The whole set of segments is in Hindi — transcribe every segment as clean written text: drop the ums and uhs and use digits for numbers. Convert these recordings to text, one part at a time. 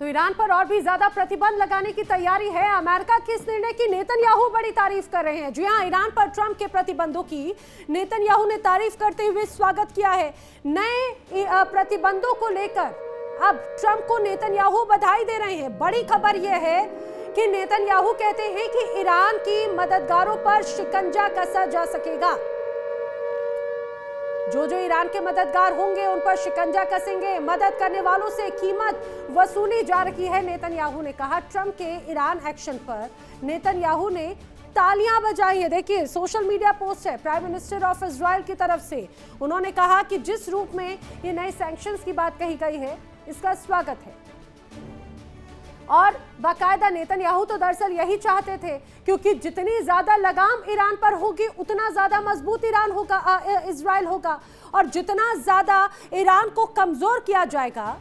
तो ईरान पर और भी ज्यादा प्रतिबंध लगाने की तैयारी है। अमेरिका के इस निर्णय की नेतन्याहू बड़ी तारीफ कर रहे हैं। जी हां, ईरान पर ट्रंप के प्रतिबंधों की नेतन्याहू ने तारीफ करते हुए स्वागत किया है। नए प्रतिबंधों को लेकर अब ट्रंप को नेतन्याहू बधाई दे रहे हैं। बड़ी खबर यह है कि नेतन्याहू कहते हैं कि ईरान की मददगारों पर शिकंजा कसा जा सकेगा। जो जो ईरान के मददगार होंगे उन पर शिकंजा कसेंगे। मदद करने वालों से कीमत वसूली जा रही है, नेतन्याहू ने कहा। ट्रंप के ईरान एक्शन पर नेतन्याहू ने तालियां बजाई है। देखिए, सोशल मीडिया पोस्ट है प्राइम मिनिस्टर ऑफ इजराइल की तरफ से। उन्होंने कहा कि जिस रूप में ये नए सैंक्शंस की बात कही गई है, इसका स्वागत है। और बाकायदा नेतन्याहू तो दरअसल यही चाहते थे, क्योंकि जितनी ज्यादा लगाम ईरान पर होगी उतना ज्यादा मजबूत ईरान होगा, इजराइल होगा। और जितना ज्यादा ईरान को कमजोर किया जाएगा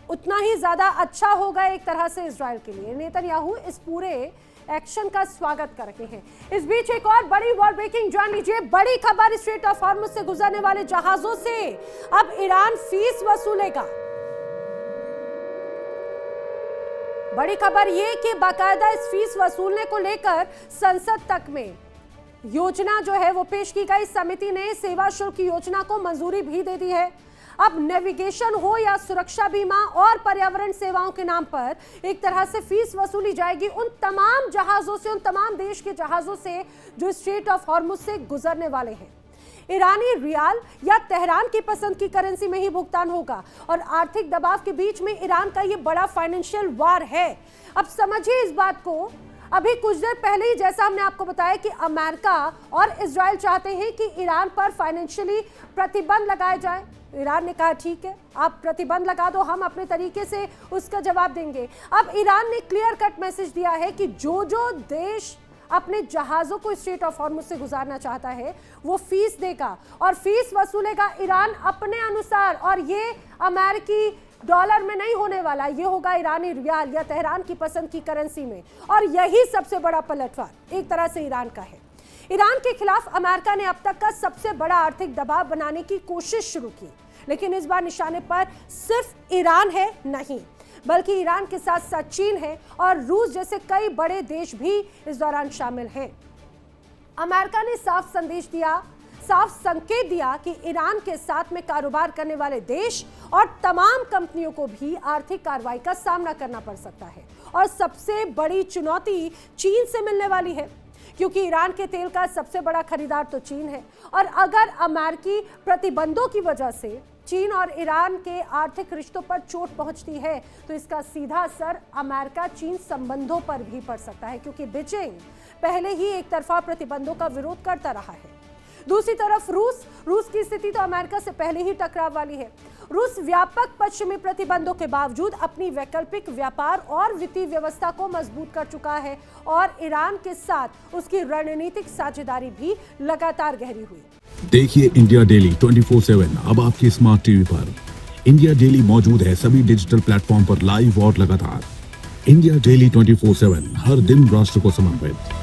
उतना ही ज्यादा अच्छा होगा एक तरह से इजराइल के लिए। नेतन्याहू इस पूरे एक्शन का स्वागत कर रहे हैं। इस बीच एक और बड़ी वर्ल्ड ब्रेकिंग जान लीजिए। बड़ी खबर, स्ट्रेट ऑफ हॉर्मुज से गुजरने वाले जहाजों से अब ईरान फीस वसूलेगा। बड़ी खबर यह कि बाकायदा इस फीस वसूलने को लेकर संसद तक में योजना जो है वो पेश की गई। समिति ने सेवा शुल्क की योजना को मंजूरी भी दे दी है। अब नेविगेशन हो या सुरक्षा बीमा और पर्यावरण सेवाओं के नाम पर एक तरह से फीस वसूली जाएगी उन तमाम जहाजों से, उन तमाम देश के जहाजों से जो स्ट्रेट ऑफ हॉर्मुज से गुजरने वाले हैं। ईरानी रियाल या तेहरान की पसंद की करेंसी में ही भुगतान होगा। और आर्थिक दबाव के बीच में ईरान का ये बड़ा फाइनेंशियल वार है। अब समझिए इस बात को। अभी कुछ देर पहले ही जैसा हमने आपको बताया कि अमेरिका और इजराइल चाहते हैं कि ईरान पर फाइनेंशियली प्रतिबंध लगाए जाए। ईरान ने कहा ठीक है, आप प्रतिबंध लगा दो, हम अपने तरीके से उसका जवाब देंगे। अब ईरान ने क्लियर कट मैसेज दिया है कि जो जो देश अपने जहाजों को स्ट्रेट ऑफ हॉर्मुज से गुजारना चाहता है वो फीस देगा और फीस वसूलेगा ईरान अपने अनुसार। और ये अमेरिकी डॉलर में नहीं होने वाला, ये होगा ईरानी रियाल या तेहरान की पसंद की करेंसी में। और यही सबसे बड़ा पलटवार एक तरह से ईरान का है। ईरान के खिलाफ अमेरिका ने अब तक का सबसे बड़ा आर्थिक दबाव बनाने की कोशिश शुरू की, लेकिन इस बार निशाने पर सिर्फ ईरान है नहीं, बल्कि ईरान के साथ साथ चीन है और रूस जैसे कई बड़े देश भी इस दौरान शामिल हैं। अमेरिका ने साफ संकेत दिया कि ईरान के साथ में कारोबार करने वाले देश और तमाम कंपनियों को भी आर्थिक कार्रवाई का सामना करना पड़ सकता है। और सबसे बड़ी चुनौती चीन से मिलने वाली है, क्योंकि ईरान के तेल का सबसे बड़ा खरीदार तो चीन है। और अगर अमेरिकी प्रतिबंधों की वजह से चीन और ईरान के आर्थिक रिश्तों पर चोट पहुंचती है तो इसका सीधा असर अमेरिका चीन संबंधों पर भी पड़ सकता है, क्योंकि बीजिंग पहले ही एक तरफा प्रतिबंधों का विरोध करता रहा है। दूसरी तरफ रूस की स्थिति तो अमेरिका से पहले ही टकराव वाली है। रूस व्यापक पश्चिमी प्रतिबंधों के बावजूद अपनी वैकल्पिक व्यापार और वित्तीय व्यवस्था को मजबूत कर चुका है और ईरान के साथ उसकी रणनीतिक साझेदारी भी लगातार गहरी हुई। देखिए इंडिया डेली 24/7 अब आपके स्मार्ट टीवी पर। इंडिया डेली मौजूद है सभी डिजिटल प्लेटफॉर्म पर लाइव और लगातार। इंडिया डेली 24/7 हर दिन राष्ट्र को समर्पित।